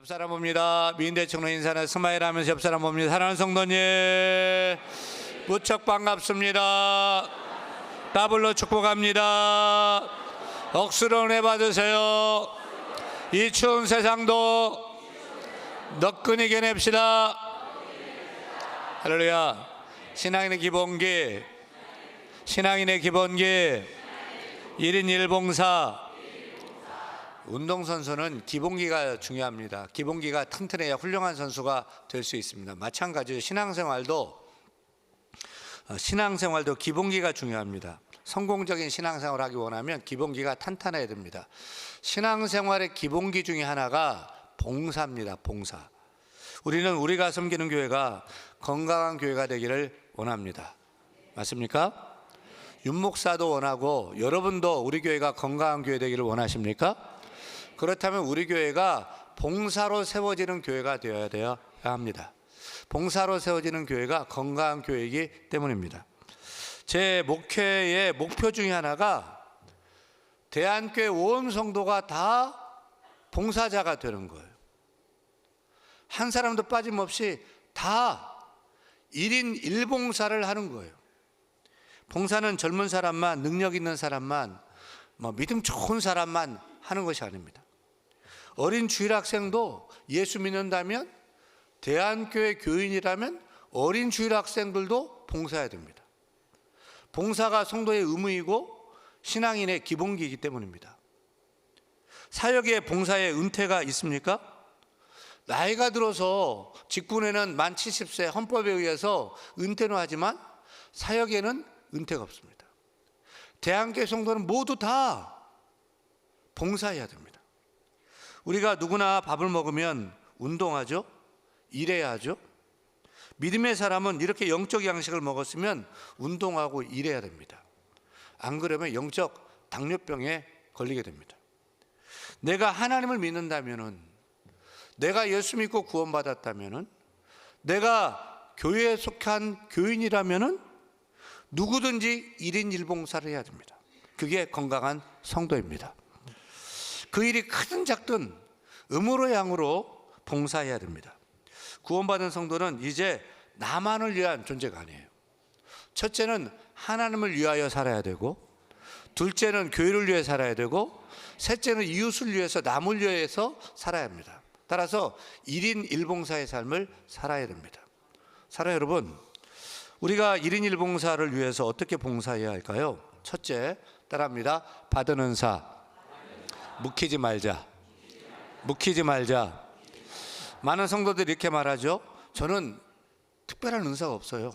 옆 사람 봅니다. 미인대청로 인사는 스마일 하면서 옆 사람 봅니다. 사랑하는 성도님, 무척 반갑습니다. 더블로 축복합니다. 억수로 은혜 받으세요. 이 추운 세상도 너끈히 견냅시다. 할렐루야. 신앙인의 기본기 1인 1봉사. 운동선수는 기본기가 중요합니다. 기본기가 튼튼해야 훌륭한 선수가 될 수 있습니다. 마찬가지로 신앙생활도 기본기가 중요합니다. 성공적인 신앙생활을 하기 원하면 기본기가 탄탄해야 됩니다. 신앙생활의 기본기 중에 하나가 봉사입니다. 봉사. 우리는 우리가 섬기는 교회가 건강한 교회가 되기를 원합니다. 맞습니까? 윤목사도 원하고 여러분도 우리 교회가 건강한 교회 되기를 원하십니까? 그렇다면 우리 교회가 봉사로 세워지는 교회가 되어야 합니다. 봉사로 세워지는 교회가 건강한 교회이기 때문입니다. 제 목회의 목표 중에 하나가 대한교회 온 성도가 다 봉사자가 되는 거예요. 한 사람도 빠짐없이 다 1인 1봉사를 하는 거예요. 봉사는 젊은 사람만, 능력 있는 사람만, 믿음 좋은 사람만 하는 것이 아닙니다. 어린 주일학생도 예수 믿는다면, 대한교회 교인이라면 어린 주일학생들도 봉사해야 됩니다. 봉사가 성도의 의무이고 신앙인의 기본기이기 때문입니다. 사역의 봉사에 은퇴가 있습니까? 나이가 들어서 직분에는 만 70세 헌법에 의해서 은퇴는 하지만 사역에는 은퇴가 없습니다. 대한교회 성도는 모두 다 봉사해야 됩니다. 우리가 누구나 밥을 먹으면 운동하죠. 일해야 하죠. 믿음의 사람은 이렇게 영적 양식을 먹었으면 운동하고 일해야 됩니다. 안 그러면 영적 당뇨병에 걸리게 됩니다. 내가 하나님을 믿는다면은, 내가 예수 믿고 구원받았다면은, 내가 교회에 속한 교인이라면은 누구든지 1인 1봉사를 해야 됩니다. 그게 건강한 성도입니다. 그 일이 크든 작든 음으로 양으로 봉사해야 됩니다. 구원받은 성도는 이제 나만을 위한 존재가 아니에요. 첫째는 하나님을 위하여 살아야 되고, 둘째는 교회를 위해 살아야 되고, 셋째는 이웃을 위해서, 남을 위해서 살아야 합니다. 따라서 1인 1봉사의 삶을 살아야 됩니다. 사랑하는 여러분, 우리가 1인 1봉사를 위해서 어떻게 봉사해야 할까요? 첫째, 따라합니다. 받은 은사 묵히지 말자. 많은 성도들이 이렇게 말하죠. 저는 특별한 은사가 없어요.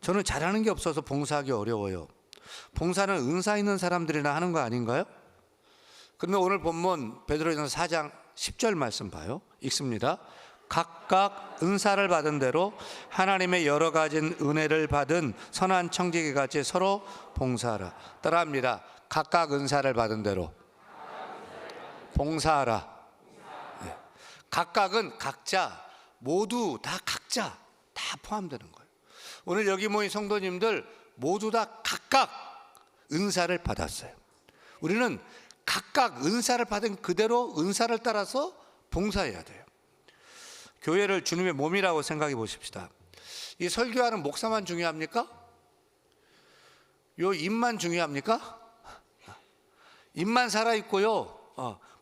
저는 잘하는 게 없어서 봉사하기 어려워요. 봉사는 은사 있는 사람들이나 하는 거 아닌가요? 그런데 오늘 본문 베드로전서 4장 10절 말씀 봐요. 읽습니다. 각각 은사를 받은 대로 하나님의 여러 가지 은혜를 받은 선한 청지기 같이 서로 봉사하라. 따라합니다. 각각 은사를 받은 대로 봉사하라. 네. 각각은 각자, 모두 다 각자 다 포함되는 거예요. 오늘 여기 모인 성도님들 모두 다 각각 은사를 받았어요. 우리는 각각 은사를 받은 그대로 은사를 따라서 봉사해야 돼요. 교회를 주님의 몸이라고 생각해 보십시다. 이 설교하는 목사만 중요합니까? 요 입만 중요합니까? 입만 살아있고요,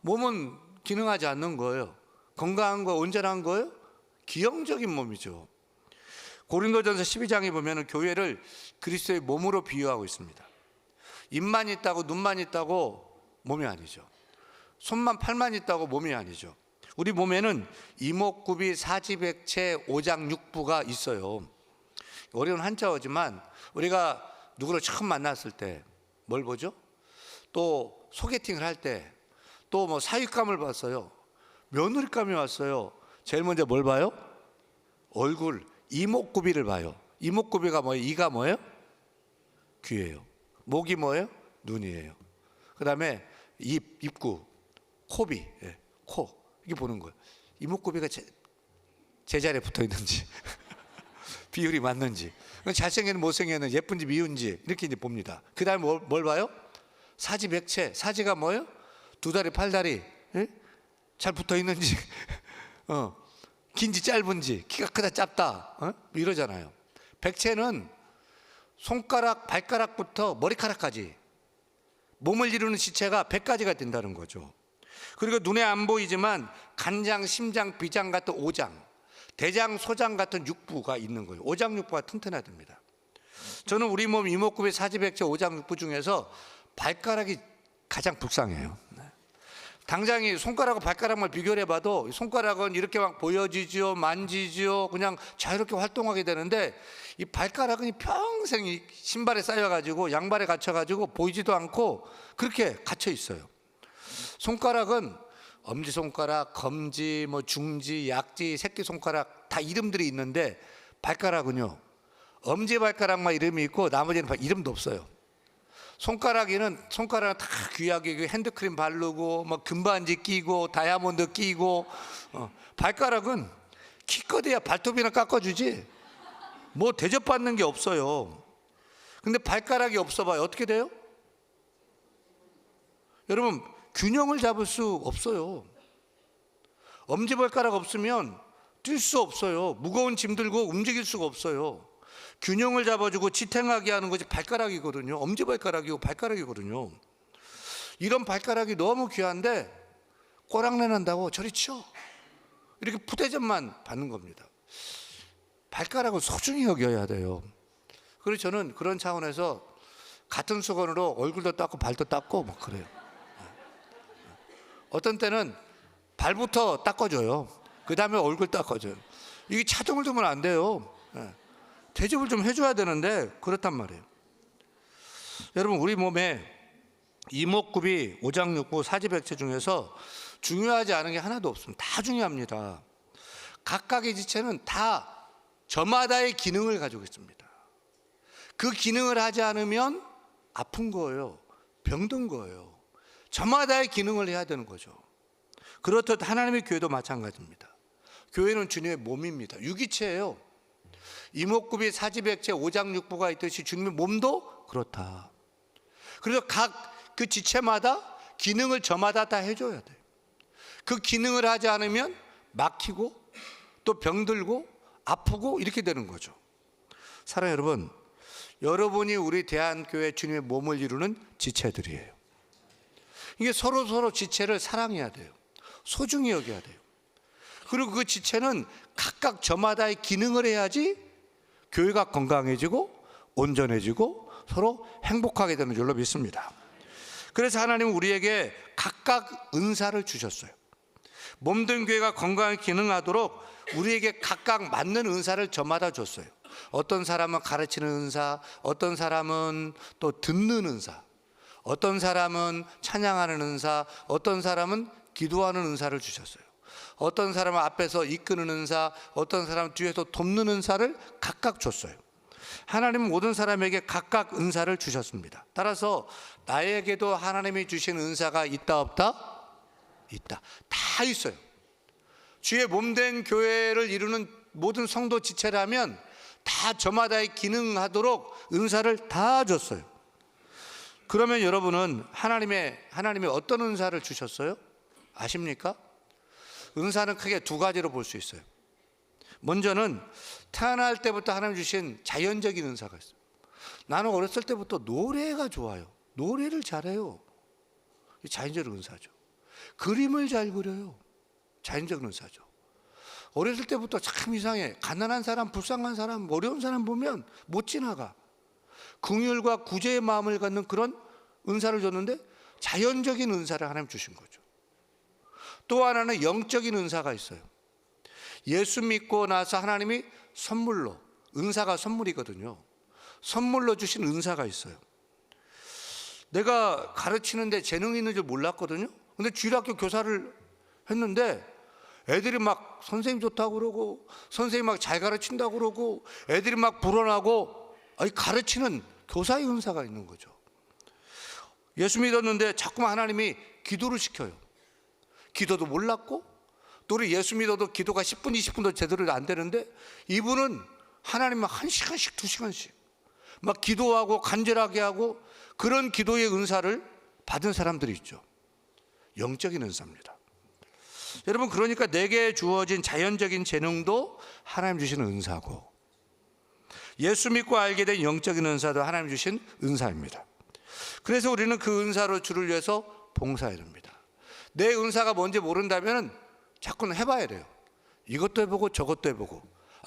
몸은 기능하지 않는 거예요. 건강한 거, 온전한 거예요? 기형적인 몸이죠. 고린도전서 12장에 보면 교회를 그리스도의 몸으로 비유하고 있습니다. 입만 있다고, 눈만 있다고 몸이 아니죠. 손만 팔만 있다고 몸이 아니죠. 우리 몸에는 이목구비, 사지백체, 오장육부가 있어요. 어려운 한자어지만 우리가 누구를 처음 만났을 때 뭘 보죠? 또 소개팅을 할 때, 또 사윗감을 봤어요. 며느리감이 왔어요. 제일 먼저 뭘 봐요? 얼굴, 이목구비를 봐요. 이목구비가 뭐예요? 이가 뭐예요? 귀예요. 목이 뭐예요? 눈이에요. 그 다음에 입구, 코비, 코, 이게 보는 거예요. 이목구비가 제자리에 붙어 있는지 비율이 맞는지, 잘생겼는지 못생겼는지, 예쁜지 미운지 이렇게 이제 봅니다. 그 다음에 뭘 봐요? 사지백체. 사지가 뭐예요? 두 다리 팔다리 잘 붙어 있는지 긴지 짧은지, 키가 크다 짧다, 이러잖아요. 백체는 손가락, 발가락부터 머리카락까지 몸을 이루는 지체가 100가지가 된다는 거죠. 그리고 눈에 안 보이지만 간장, 심장, 비장 같은 오장, 대장, 소장 같은 육부가 있는 거예요. 오장육부가 튼튼해야 됩니다. 저는 우리 몸 이목구비, 사지백체, 오장육부 중에서 발가락이 가장 불쌍해요. 당장 이 손가락과 발가락만 비교를 해봐도 손가락은 이렇게 막 보여지죠, 만지죠, 그냥 자유롭게 활동하게 되는데 이 발가락은 평생 이 신발에 쌓여가지고 양발에 갇혀가지고 보이지도 않고 그렇게 갇혀 있어요. 손가락은 엄지손가락, 검지, 뭐 중지, 약지, 새끼손가락 다 이름들이 있는데 발가락은요, 엄지발가락만 이름이 있고 나머지는 이름도 없어요. 손가락은 다 귀하게 핸드크림 바르고 뭐 금반지 끼고 다이아몬드 끼고, 발가락은 키껏해야 발톱이나 깎아주지 뭐 대접받는 게 없어요. 근데 발가락이 없어봐요, 어떻게 돼요? 여러분, 균형을 잡을 수 없어요. 엄지발가락 없으면 뛸 수 없어요. 무거운 짐 들고 움직일 수가 없어요. 균형을 잡아주고 지탱하게 하는 것이 발가락이거든요. 엄지발가락이고 발가락이거든요. 이런 발가락이 너무 귀한데 꼬랑내 난다고 저리 치워, 이렇게 푸대접만 받는 겁니다. 발가락을 소중히 여겨야 돼요. 그래서 저는 그런 차원에서 같은 수건으로 얼굴도 닦고 발도 닦고 막 그래요. 어떤 때는 발부터 닦아줘요. 그 다음에 얼굴 닦아줘요. 이게 차등을 두면 안 돼요. 대접을 좀 해줘야 되는데 그렇단 말이에요. 여러분, 우리 몸에 이목구비, 오장육부, 사지백체 중에서 중요하지 않은 게 하나도 없습니다. 다 중요합니다. 각각의 지체는 다 저마다의 기능을 가지고 있습니다. 그 기능을 하지 않으면 아픈 거예요. 병든 거예요. 저마다의 기능을 해야 되는 거죠. 그렇듯 하나님의 교회도 마찬가지입니다. 교회는 주님의 몸입니다. 유기체예요. 이목구비, 사지백체, 오장육부가 있듯이 주님의 몸도 그렇다. 그래서 각 그 지체마다 기능을 저마다 다 해줘야 돼요. 그 기능을 하지 않으면 막히고 또 병들고 아프고 이렇게 되는 거죠. 사랑하는 여러분, 여러분이 우리 대한교회 주님의 몸을 이루는 지체들이에요. 이게 서로 지체를 사랑해야 돼요. 소중히 여겨야 돼요. 그리고 그 지체는 각각 저마다의 기능을 해야지 교회가 건강해지고 온전해지고 서로 행복하게 되는 줄로 믿습니다. 그래서 하나님은 우리에게 각각 은사를 주셨어요. 몸된 교회가 건강하게 기능하도록 우리에게 각각 맞는 은사를 저마다 줬어요. 어떤 사람은 가르치는 은사, 어떤 사람은 또 듣는 은사, 어떤 사람은 찬양하는 은사, 어떤 사람은 기도하는 은사를 주셨어요. 어떤 사람은 앞에서 이끄는 은사, 어떤 사람은 뒤에서 돕는 은사를 각각 줬어요. 하나님은 모든 사람에게 각각 은사를 주셨습니다. 따라서 나에게도 하나님이 주신 은사가 있다 없다? 있다. 다 있어요. 주의 몸된 교회를 이루는 모든 성도 지체라면 다 저마다의 기능하도록 은사를 다 줬어요. 그러면 여러분은 하나님이 어떤 은사를 주셨어요? 아십니까? 은사는 크게 두 가지로 볼 수 있어요. 먼저는 태어날 때부터 하나님 주신 자연적인 은사가 있어요. 나는 어렸을 때부터 노래가 좋아요. 노래를 잘해요. 자연적 은사죠. 그림을 잘 그려요. 자연적 은사죠. 어렸을 때부터 참 이상해. 가난한 사람, 불쌍한 사람, 어려운 사람 보면 못 지나가. 긍휼과 구제의 마음을 갖는 그런 은사를 줬는데 자연적인 은사를 하나님 주신 거죠. 또 하나는 영적인 은사가 있어요. 예수 믿고 나서 하나님이 선물로, 은사가 선물이거든요. 선물로 주신 은사가 있어요. 내가 가르치는데 재능이 있는 줄 몰랐거든요. 근데 주일학교 교사를 했는데 애들이 막 선생님 좋다고 그러고 선생님 막 잘 가르친다고 그러고 애들이 막 불어나고 가르치는 교사의 은사가 있는 거죠. 예수 믿었는데 자꾸만 하나님이 기도를 시켜요. 기도도 몰랐고 또 우리 예수 믿어도 기도가 10분 20분도 제대로 안 되는데 이분은 하나님은 1시간씩 2시간씩 막 기도하고 간절하게 하고 그런 기도의 은사를 받은 사람들이 있죠. 영적인 은사입니다. 여러분, 그러니까 내게 주어진 자연적인 재능도 하나님 주신 은사고, 예수 믿고 알게 된 영적인 은사도 하나님 주신 은사입니다. 그래서 우리는 그 은사로 주를 위해서 봉사해야 됩니다. 내 은사가 뭔지 모른다면 자꾸는 해봐야 돼요. 이것도 해보고 저것도 해보고.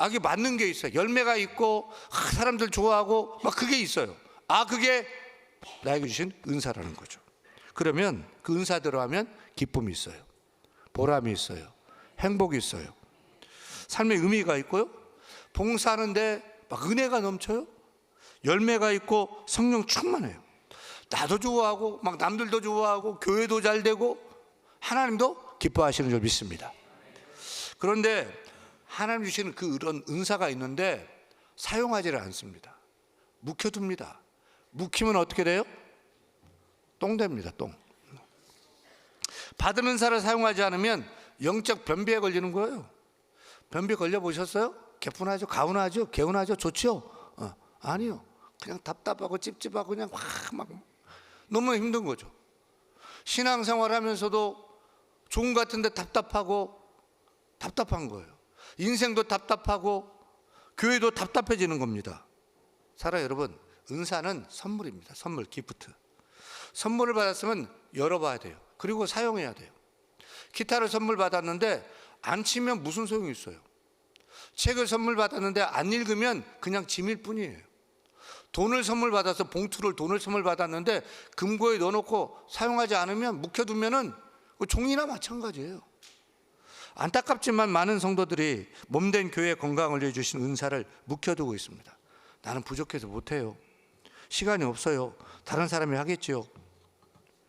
이게 맞는 게 있어요. 열매가 있고 사람들 좋아하고 막 그게 있어요. 그게 나에게 주신 은사라는 거죠. 그러면 그 은사대로 하면 기쁨이 있어요. 보람이 있어요. 행복이 있어요. 삶의 의미가 있고요. 봉사하는데 막 은혜가 넘쳐요. 열매가 있고 성령 충만해요. 나도 좋아하고 막 남들도 좋아하고 교회도 잘 되고 하나님도 기뻐하시는 줄 믿습니다. 그런데 하나님 주시는 그런 은사가 있는데 사용하지를 않습니다. 묵혀둡니다. 묵히면 어떻게 돼요? 똥 됩니다. 똥. 받은 은사를 사용하지 않으면 영적 변비에 걸리는 거예요. 변비 걸려보셨어요? 개운하죠? 가운하죠? 개운하죠? 좋죠? 아니요. 그냥 답답하고 찝찝하고 그냥 막 너무 힘든 거죠. 신앙생활 하면서도 좋은 것 같은데 답답한 거예요. 인생도 답답하고 교회도 답답해지는 겁니다. 사랑하는 여러분, 은사는 선물입니다. 선물, 기프트. 선물을 받았으면 열어봐야 돼요. 그리고 사용해야 돼요. 기타를 선물 받았는데 안 치면 무슨 소용이 있어요? 책을 선물 받았는데 안 읽으면 그냥 짐일 뿐이에요. 돈을 선물 받아서 돈을 선물 받았는데 금고에 넣어놓고 사용하지 않으면 묵혀두면은 종이나 마찬가지예요. 안타깝지만 많은 성도들이 몸된 교회 건강을 위해 주신 은사를 묵혀두고 있습니다. 나는 부족해서 못해요. 시간이 없어요. 다른 사람이 하겠지요.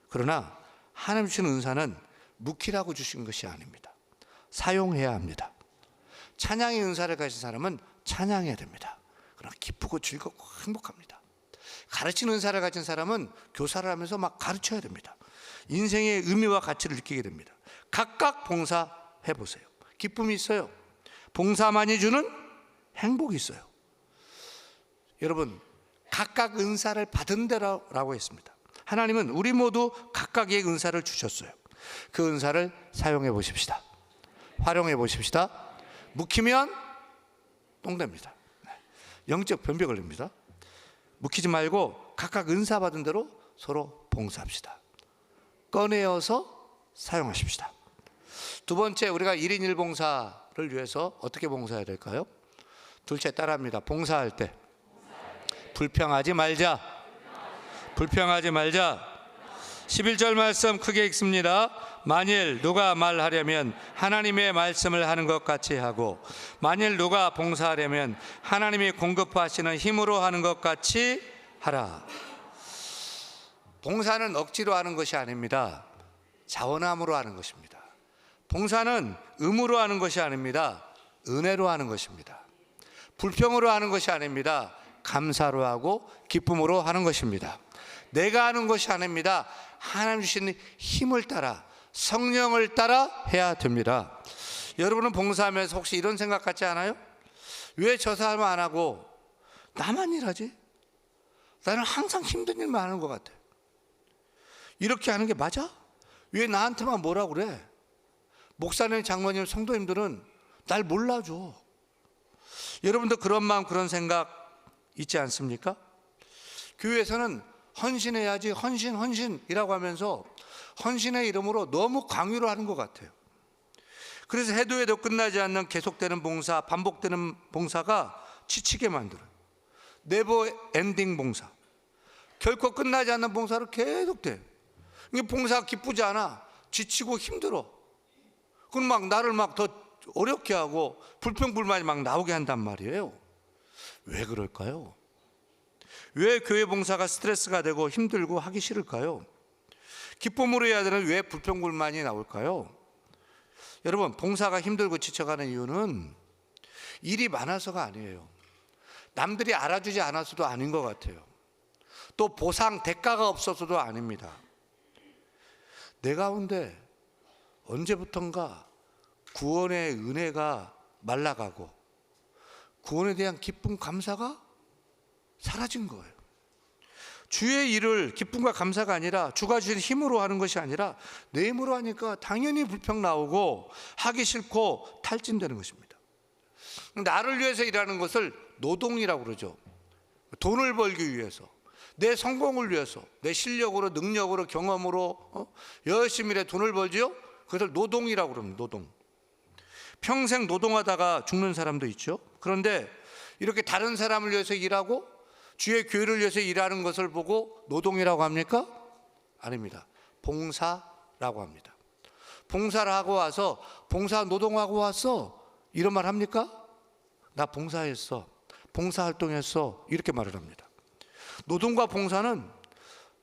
그러나 하나님 주신 은사는 묵히라고 주신 것이 아닙니다. 사용해야 합니다. 찬양의 은사를 가진 사람은 찬양해야 됩니다. 그러나 기쁘고 즐겁고 행복합니다. 가르치는 은사를 가진 사람은 교사를 하면서 막 가르쳐야 됩니다. 인생의 의미와 가치를 느끼게 됩니다. 각각 봉사해 보세요. 기쁨이 있어요. 봉사만이 주는 행복이 있어요. 여러분, 각각 은사를 받은 대로라고 했습니다. 하나님은 우리 모두 각각의 은사를 주셨어요. 그 은사를 사용해 보십시다. 활용해 보십시다. 묵히면 똥됩니다. 영적 변비 걸립니다. 묵히지 말고 각각 은사 받은 대로 서로 봉사합시다. 꺼내어서 사용하십시다. 두 번째, 우리가 1인 1봉사를 위해서 어떻게 봉사해야 될까요? 둘째, 따라합니다. 봉사할 때 불평하지 말자. 불평하지 말자. 11절 말씀 크게 읽습니다. 만일 누가 말하려면 하나님의 말씀을 하는 것 같이 하고, 만일 누가 봉사하려면 하나님이 공급하시는 힘으로 하는 것 같이 하라. 봉사는 억지로 하는 것이 아닙니다. 자원함으로 하는 것입니다. 봉사는 의무로 하는 것이 아닙니다. 은혜로 하는 것입니다. 불평으로 하는 것이 아닙니다. 감사로 하고 기쁨으로 하는 것입니다. 내가 하는 것이 아닙니다. 하나님 주시는 힘을 따라, 성령을 따라 해야 됩니다. 여러분은 봉사하면서 혹시 이런 생각 같지 않아요? 왜 저 사람은 안 하고 나만 일하지? 나는 항상 힘든 일만 하는 것 같아. 이렇게 하는 게 맞아? 왜 나한테만 뭐라 그래? 목사님, 장로님, 성도님들은 날 몰라줘. 여러분도 그런 마음, 그런 생각 있지 않습니까? 교회에서는 헌신해야지, 헌신이라고 하면서 헌신의 이름으로 너무 강요를 하는 것 같아요. 그래서 해도 끝나지 않는 계속되는 봉사, 반복되는 봉사가 지치게 만들어요. 네버 엔딩 봉사. 결코 끝나지 않는 봉사를 계속돼. 이게 봉사가 기쁘지 않아. 지치고 힘들어. 그럼 막 나를 막 더 어렵게 하고 불평불만이 막 나오게 한단 말이에요. 왜 그럴까요? 왜 교회 봉사가 스트레스가 되고 힘들고 하기 싫을까요? 기쁨으로 해야 되는 왜 불평불만이 나올까요? 여러분, 봉사가 힘들고 지쳐가는 이유는 일이 많아서가 아니에요. 남들이 알아주지 않아서도 아닌 것 같아요. 또 보상, 대가가 없어서도 아닙니다. 내 가운데 언제부턴가 구원의 은혜가 말라가고 구원에 대한 기쁨, 감사가 사라진 거예요. 주의 일을 기쁨과 감사가 아니라 주가 주신 힘으로 하는 것이 아니라 내 힘으로 하니까 당연히 불평 나오고 하기 싫고 탈진되는 것입니다. 나를 위해서 일하는 것을 노동이라고 그러죠. 돈을 벌기 위해서, 내 성공을 위해서, 내 실력으로, 능력으로, 경험으로 열심히 일해 돈을 벌지요. 그것을 노동이라고 그럽니다. 노동. 평생 노동하다가 죽는 사람도 있죠. 그런데 이렇게 다른 사람을 위해서 일하고 주의 교회를 위해서 일하는 것을 보고 노동이라고 합니까? 아닙니다. 봉사라고 합니다. 봉사를 하고 와서 봉사 노동하고 왔어 이런 말 합니까? 나 봉사했어, 봉사활동했어 이렇게 말을 합니다. 노동과 봉사는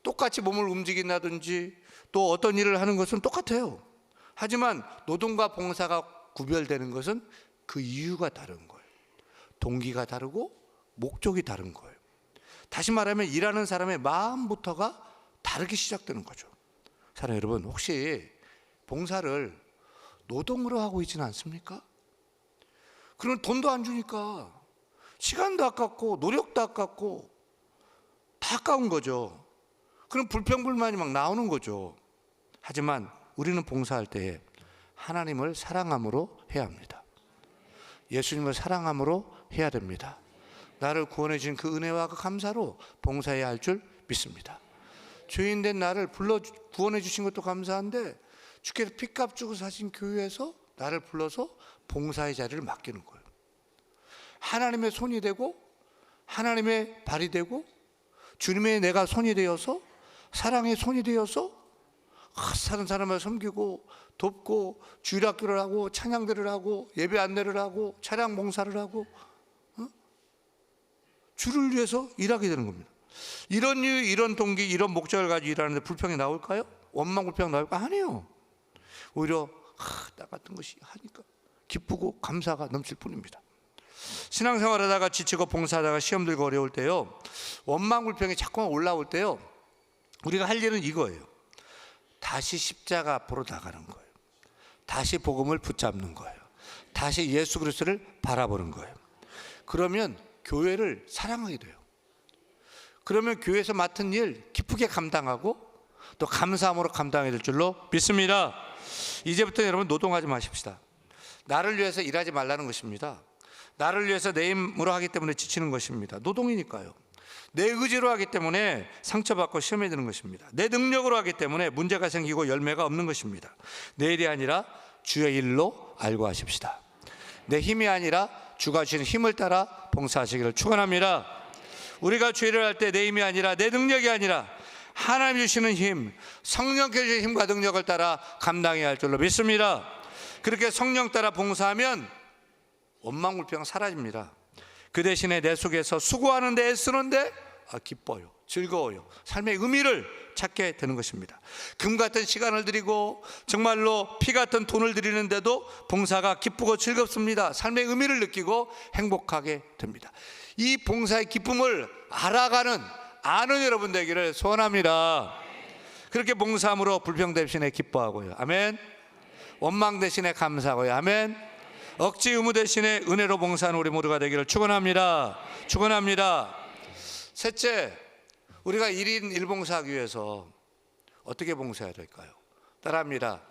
똑같이 몸을 움직인다든지 또 어떤 일을 하는 것은 똑같아요. 하지만 노동과 봉사가 구별되는 것은 그 이유가 다른 거예요. 동기가 다르고 목적이 다른 거예요. 다시 말하면 일하는 사람의 마음부터가 다르게 시작되는 거죠. 사랑하는 여러분, 혹시 봉사를 노동으로 하고 있지는 않습니까? 그럼 돈도 안 주니까 시간도 아깝고 노력도 아깝고 다 아까운 거죠. 그럼 불평불만이 막 나오는 거죠. 하지만 우리는 봉사할 때에 하나님을 사랑함으로 해야 합니다. 예수님을 사랑함으로 해야 됩니다. 나를 구원해 주신 그 은혜와 그 감사로 봉사해야 할 줄 믿습니다. 죄인된 나를 불러 구원해 주신 것도 감사한데 주께서 핏값 주고 사신 교회에서 나를 불러서 봉사의 자리를 맡기는 거예요. 하나님의 손이 되고 하나님의 발이 되고 주님의 내가 손이 되어서 사랑의 손이 되어서 사는 사람을 섬기고 돕고 주일학교를 하고 찬양대를 하고 예배 안내를 하고 차량 봉사를 하고 주를 위해서 일하게 되는 겁니다. 이런 이유, 이런 동기, 이런 목적을 가지고 일하는데 불평이 나올까요? 원망 불평 나올까? 아니에요. 오히려 나 같은 것이 하니까 기쁘고 감사가 넘칠 뿐입니다. 신앙생활하다가 지치고 봉사하다가 시험 들고 어려울 때요, 원망 불평이 자꾸만 올라올 때요, 우리가 할 일은 이거예요. 다시 십자가 앞으로 나가는 거예요. 다시 복음을 붙잡는 거예요. 다시 예수 그리스도를 바라보는 거예요. 그러면 교회를 사랑하게 돼요. 그러면 교회에서 맡은 일 기쁘게 감당하고 또 감사함으로 감당해야 될 줄로 믿습니다. 이제부터 여러분 노동하지 마십시다. 나를 위해서 일하지 말라는 것입니다. 나를 위해서 내 힘으로 하기 때문에 지치는 것입니다. 노동이니까요. 내 의지로 하기 때문에 상처받고 시험에 드는 것입니다. 내 능력으로 하기 때문에 문제가 생기고 열매가 없는 것입니다. 내 일이 아니라 주의 일로 알고 하십시다. 내 힘이 아니라 주가 주신 힘을 따라 봉사하시기를 축원합니다. 우리가 주일을 할 때 내 힘이 아니라 내 능력이 아니라 하나님 주시는 힘, 성령께서 주신 힘과 능력을 따라 감당해야 할 줄로 믿습니다. 그렇게 성령 따라 봉사하면 원망불평 사라집니다. 그 대신에 내 속에서 수고하는데 애쓰는데 기뻐요, 즐거워요. 삶의 의미를 찾게 되는 것입니다. 금 같은 시간을 드리고 정말로 피 같은 돈을 드리는데도 봉사가 기쁘고 즐겁습니다. 삶의 의미를 느끼고 행복하게 됩니다. 이 봉사의 기쁨을 알아가는 아는 여러분 되기를 소원합니다. 그렇게 봉사함으로 불평 대신에 기뻐하고요. 아멘. 원망 대신에 감사하고요. 아멘. 억지 의무 대신에 은혜로 봉사하는 우리 모두가 되기를 축원합니다. 축원합니다. 셋째, 우리가 1인 1봉사하기 위해서 어떻게 봉사해야 될까요? 따라합니다.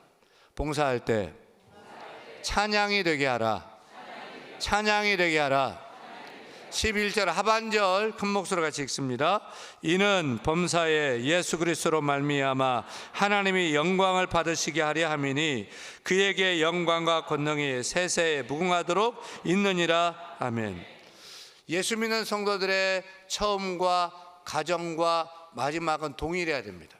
봉사할 때 찬양이 되게 하라. 찬양이 되게 하라. 11절 하반절 큰 목소리로 같이 읽습니다. 이는 범사에 예수 그리스도로 말미암아 하나님이 영광을 받으시게 하려 함이니 그에게 영광과 권능이 세세에 무궁하도록 있느니라. 아멘. 예수 믿는 성도들의 처음과 가정과 마지막은 동일해야 됩니다.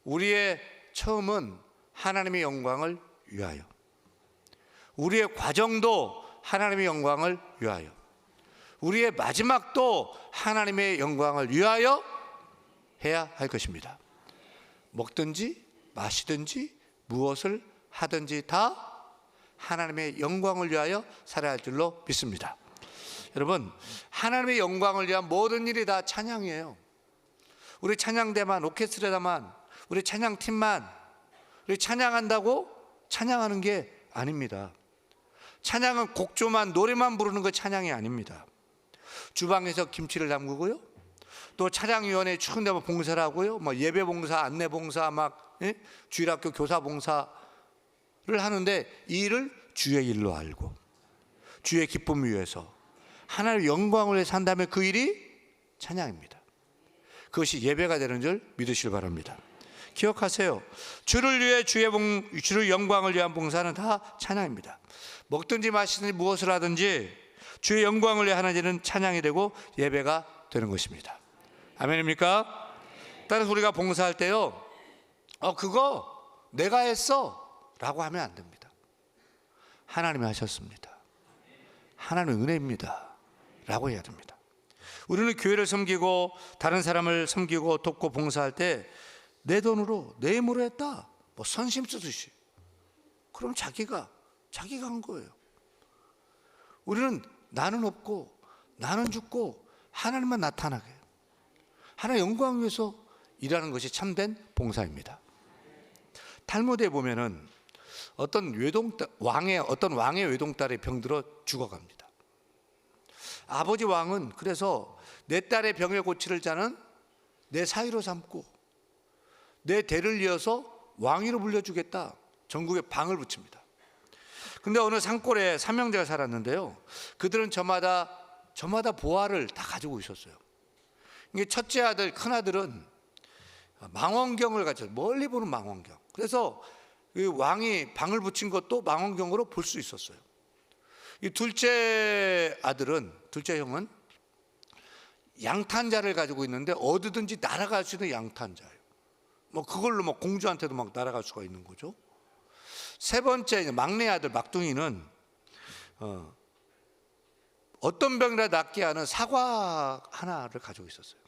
우리의 처음은 하나님의 영광을 위하여, 우리의 과정도 하나님의 영광을 위하여, 우리의 마지막도 하나님의 영광을 위하여 해야 할 것입니다. 먹든지 마시든지 무엇을 하든지 다 하나님의 영광을 위하여 살아야 할 줄로 믿습니다. 여러분, 하나님의 영광을 위한 모든 일이 다 찬양이에요. 우리 찬양대만, 오케스트라만, 우리 찬양팀만 우리 찬양한다고 찬양하는 게 아닙니다. 찬양은 곡조만, 노래만 부르는 거 찬양이 아닙니다. 주방에서 김치를 담그고요, 또 찬양위원회 추운 데만 봉사를 하고요. 뭐 예배 봉사, 안내 봉사, 막 주일학교 교사 봉사를 하는데 이 일을 주의 일로 알고 주의 기쁨 위해서 하나님의 영광을 위해 산다면 그 일이 찬양입니다. 그것이 예배가 되는 줄 믿으시길 바랍니다. 기억하세요. 주를 위해 주의 영광을 위한 봉사는 다 찬양입니다. 먹든지 마시든지 무엇을 하든지 주의 영광을 위해 하는 일은 찬양이 되고 예배가 되는 것입니다. 아멘입니까? 따라서 우리가 봉사할 때요, 그거 내가 했어 라고 하면 안 됩니다. 하나님이 하셨습니다. 하나님의 은혜입니다 라고 해야 됩니다. 우리는 교회를 섬기고 다른 사람을 섬기고 돕고 봉사할 때 내 돈으로 내 힘으로 했다, 뭐 선심 쓰듯이, 그럼 자기가 한 거예요. 우리는 나는 없고 나는 죽고 하나님만 나타나게, 하나님 영광 위해서 일하는 것이 참된 봉사입니다. 탈무드에 보면은 어떤 왕의 외동딸이 병들어 죽어갑니다. 아버지 왕은 그래서 내 딸의 병의 고치를 자는 내 사위로 삼고 내 대를 이어서 왕위로 불려주겠다, 전국에 방을 붙입니다. 근데 어느 산골에 삼형제가 살았는데요, 그들은 저마다 보화를 다 가지고 있었어요. 이게 첫째 아들, 큰 아들은 망원경을 가졌어요. 멀리 보는 망원경. 그래서 왕이 방을 붙인 것도 망원경으로 볼 수 있었어요. 이 둘째 형은 양탄자를 가지고 있는데 어디든지 날아갈 수 있는 양탄자예요. 뭐 그걸로 뭐 공주한테도 막 날아갈 수가 있는 거죠. 세 번째 막내 아들 막둥이는 어떤 병이라도 낫게 하는 사과 하나를 가지고 있었어요.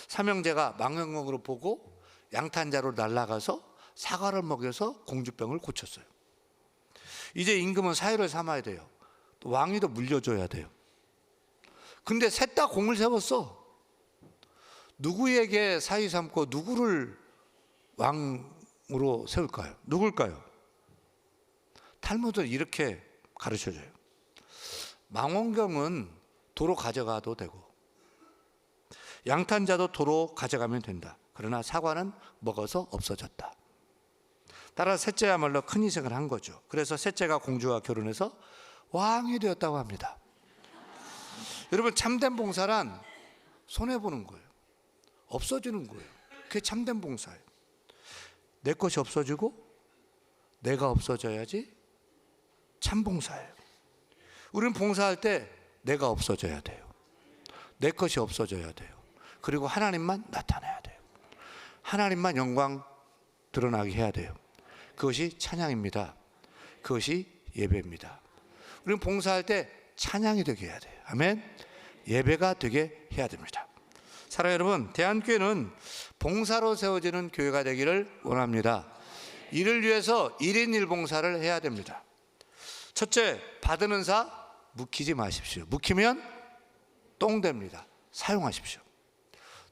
삼형제가 망원경으로 보고 양탄자로 날아가서 사과를 먹여서 공주병을 고쳤어요. 이제 임금은 사위를 삼아야 돼요. 또 왕위도 물려줘야 돼요. 근데 셋 다 공을 세웠어. 누구에게 사위 삼고 누구를 왕으로 세울까요? 누굴까요? 탈무드는 이렇게 가르쳐줘요. 망원경은 도로 가져가도 되고 양탄자도 도로 가져가면 된다. 그러나 사과는 먹어서 없어졌다. 따라서 셋째야말로 큰 희생을 한 거죠. 그래서 셋째가 공주와 결혼해서 왕이 되었다고 합니다. 여러분, 참된 봉사란 손해보는 거예요. 없어지는 거예요. 그게 참된 봉사예요. 내 것이 없어지고 내가 없어져야지 참 봉사예요. 우리는 봉사할 때 내가 없어져야 돼요. 내 것이 없어져야 돼요. 그리고 하나님만 나타나야 돼요. 하나님만 영광 드러나게 해야 돼요. 그것이 찬양입니다. 그것이 예배입니다. 우리는 봉사할 때 찬양이 되게 해야 돼요. 아멘. 예배가 되게 해야 됩니다. 사랑하는 여러분, 대한교회는 봉사로 세워지는 교회가 되기를 원합니다. 이를 위해서 1인 1봉사를 해야 됩니다. 첫째, 받은 은사 묵히지 마십시오. 묵히면 똥 됩니다. 사용하십시오.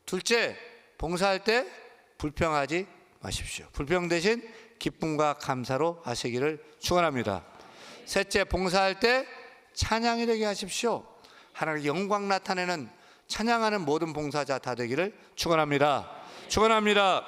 둘째, 봉사할 때 불평하지 마십시오. 불평 대신 기쁨과 감사로 하시기를 축원합니다. 셋째, 봉사할 때 찬양이 되게 하십시오. 하나님의 영광 나타내는 찬양하는 모든 봉사자 다 되기를 축원합니다. 축원합니다.